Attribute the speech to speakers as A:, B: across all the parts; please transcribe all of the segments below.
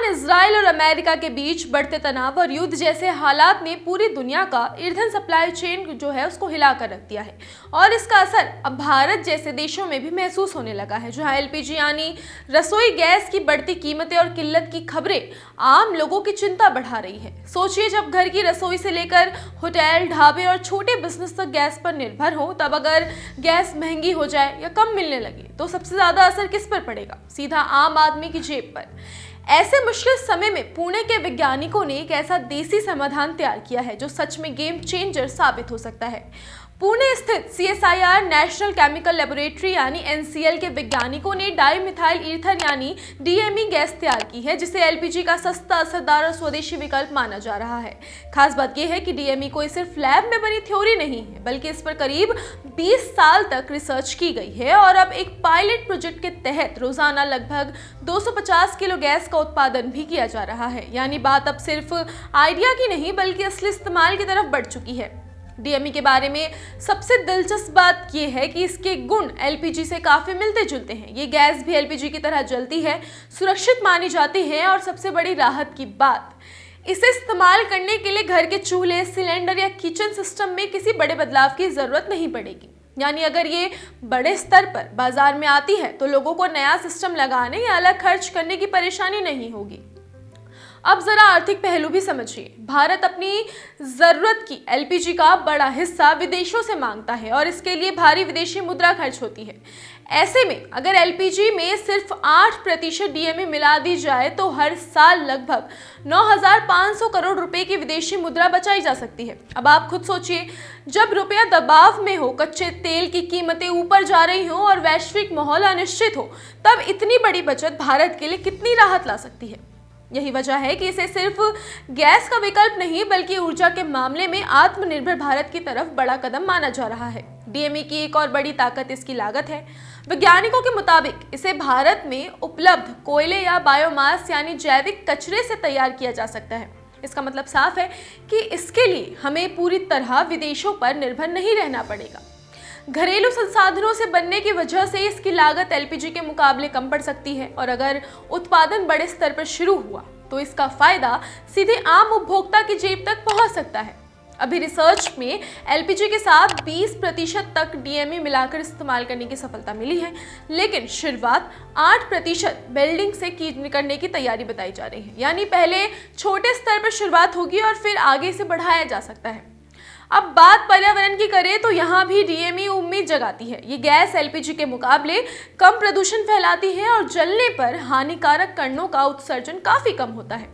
A: Israel और America के बीच बढ़ते तनाव और युद्ध जैसे हालात ने पूरी दुनिया का ईंधन सप्लाई चेन जो है उसको हिलाकर रख दिया है और इसका असर अब भारत जैसे देशों में भी महसूस होने लगा है, जहां एलपीजी यानी रसोई गैस की बढ़ती कीमतें और किल्लत की खबरें आम लोगों की चिंता बढ़ा रही है। सोचिए, जब घर की रसोई से लेकर होटल, ढाबे और छोटे बिजनेस तक गैस पर निर्भर हो, तब अगर गैस महंगी हो जाए या कम मिलने लगे तो सबसे ज्यादा असर किस पर पड़ेगा? सीधा आम आदमी की जेब पर। ऐसे मुश्किल समय में पुणे के वैज्ञानिकों ने एक ऐसा देसी समाधान तैयार किया है जो सच में गेम चेंजर साबित हो सकता है। पुणे स्थित CSIR नेशनल केमिकल लेबोरेटरी यानी NCL के वैज्ञानिकों ने डाईमिथाइल ईथर यानी DME गैस तैयार की है, जिसे LPG का सस्ता, असरदार और स्वदेशी विकल्प माना जा रहा है। खास बात यह है कि DME कोई सिर्फ लैब में बनी थ्योरी नहीं है, बल्कि इस पर करीब 20 साल तक रिसर्च की गई है और अब एक पायलट प्रोजेक्ट के तहत रोजाना लगभग 250 किलो गैस का उत्पादन भी किया जा रहा है। यानी बात अब सिर्फ आइडिया की नहीं बल्कि असली इस्तेमाल की तरफ बढ़ चुकी है। DME के बारे में सबसे दिलचस्प बात यह है कि इसके गुण LPG से काफी मिलते जुलते हैं। ये गैस भी LPG की तरह जलती है, सुरक्षित मानी जाती है और सबसे बड़ी राहत की बात, इसे इस्तेमाल करने के लिए घर के चूल्हे, सिलेंडर या किचन सिस्टम में किसी बड़े बदलाव की जरूरत नहीं पड़ेगी। यानी अगर ये बड़े स्तर पर बाजार में आती है तो लोगों को नया सिस्टम लगाने या अलग खर्च करने की परेशानी नहीं होगी। अब जरा आर्थिक पहलू भी समझिए। भारत अपनी जरूरत की LPG का बड़ा हिस्सा विदेशों से मांगता है और इसके लिए भारी विदेशी मुद्रा खर्च होती है। ऐसे में अगर LPG में सिर्फ 8% DME मिला दी जाए तो हर साल लगभग 9,500 करोड़ रुपए की विदेशी मुद्रा बचाई जा सकती है। अब आप खुद सोचिए, जब रुपया दबाव में हो, कच्चे तेल की कीमतें ऊपर जा रही हो और वैश्विक माहौल अनिश्चित हो, तब इतनी बड़ी बचत भारत के लिए कितनी राहत ला सकती है। यही वजह है कि इसे सिर्फ गैस का विकल्प नहीं बल्कि ऊर्जा के मामले में आत्मनिर्भर भारत की तरफ बड़ा कदम माना जा रहा है। DME की एक और बड़ी ताकत इसकी लागत है। वैज्ञानिकों के मुताबिक इसे भारत में उपलब्ध कोयले या बायोमास यानी जैविक कचरे से तैयार किया जा सकता है। इसका मतलब साफ है कि इसके लिए हमें पूरी तरह विदेशों पर निर्भर नहीं रहना पड़ेगा। घरेलू संसाधनों से बनने की वजह से इसकी लागत LPG के मुकाबले कम पड़ सकती है और अगर उत्पादन बड़े स्तर पर शुरू हुआ तो इसका फायदा सीधे आम उपभोक्ता की जेब तक पहुंच सकता है। अभी रिसर्च में LPG के साथ 20% तक DME मिलाकर इस्तेमाल करने की सफलता मिली है, लेकिन शुरुआत 8% बिल्डिंग से करने की तैयारी बताई जा रही है। यानी पहले छोटे स्तर पर शुरुआत होगी और फिर आगे से बढ़ाया जा सकता है। अब बात पर्यावरण की करें तो यहाँ भी DME उम्मीद जगाती है। ये गैस LPG के मुकाबले कम प्रदूषण फैलाती है और जलने पर हानिकारक कणों का उत्सर्जन काफी कम होता है।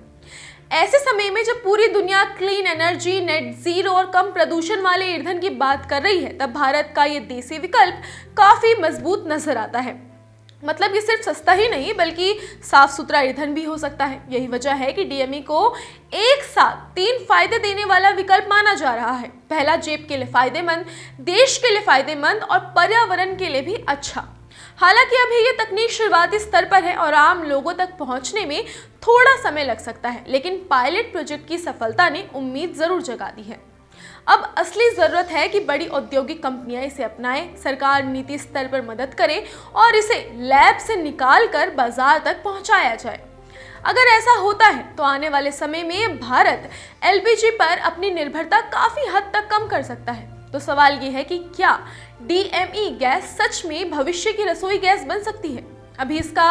A: ऐसे समय में जब पूरी दुनिया क्लीन एनर्जी, नेट जीरो और कम प्रदूषण वाले ईंधन की बात कर रही है, तब भारत का ये देसी विकल्प काफी मजबूत नजर आता है। मतलब ये सिर्फ सस्ता ही नहीं बल्कि साफ सुथरा ईंधन भी हो सकता है। यही वजह है कि DME को एक साथ 3 फायदे देने वाला विकल्प माना जा रहा है। पहला, जेब के लिए फायदेमंद, देश के लिए फायदेमंद और पर्यावरण के लिए भी अच्छा। हालांकि अभी ये तकनीक शुरुआती स्तर पर है और आम लोगों तक पहुंचने में थोड़ा समय लग सकता है, लेकिन पायलट प्रोजेक्ट की सफलता ने उम्मीद जरूर जगा दी है। अब असली जरूरत है कि बड़ी औद्योगिक कंपनियां इसे अपनाएं, सरकार नीति स्तर पर मदद करे और इसे लैब से निकाल कर बाजार तक पहुंचाया जाए। अगर ऐसा होता है तो आने वाले समय में भारत LPG पर अपनी निर्भरता काफी हद तक कम कर सकता है। तो सवाल ये है कि क्या DME गैस सच में भविष्य की रसोई गैस बन सकती है? अभी इसका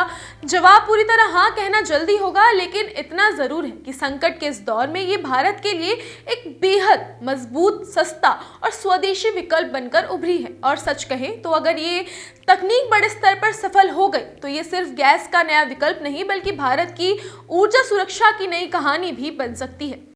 A: जवाब पूरी तरह हाँ कहना जल्दी होगा, लेकिन इतना जरूर है कि संकट के इस दौर में ये भारत के लिए एक बेहद मजबूत, सस्ता और स्वदेशी विकल्प बनकर उभरी है। और सच कहें तो अगर ये तकनीक बड़े स्तर पर सफल हो गई तो ये सिर्फ गैस का नया विकल्प नहीं बल्कि भारत की ऊर्जा सुरक्षा की नई कहानी भी बन सकती है।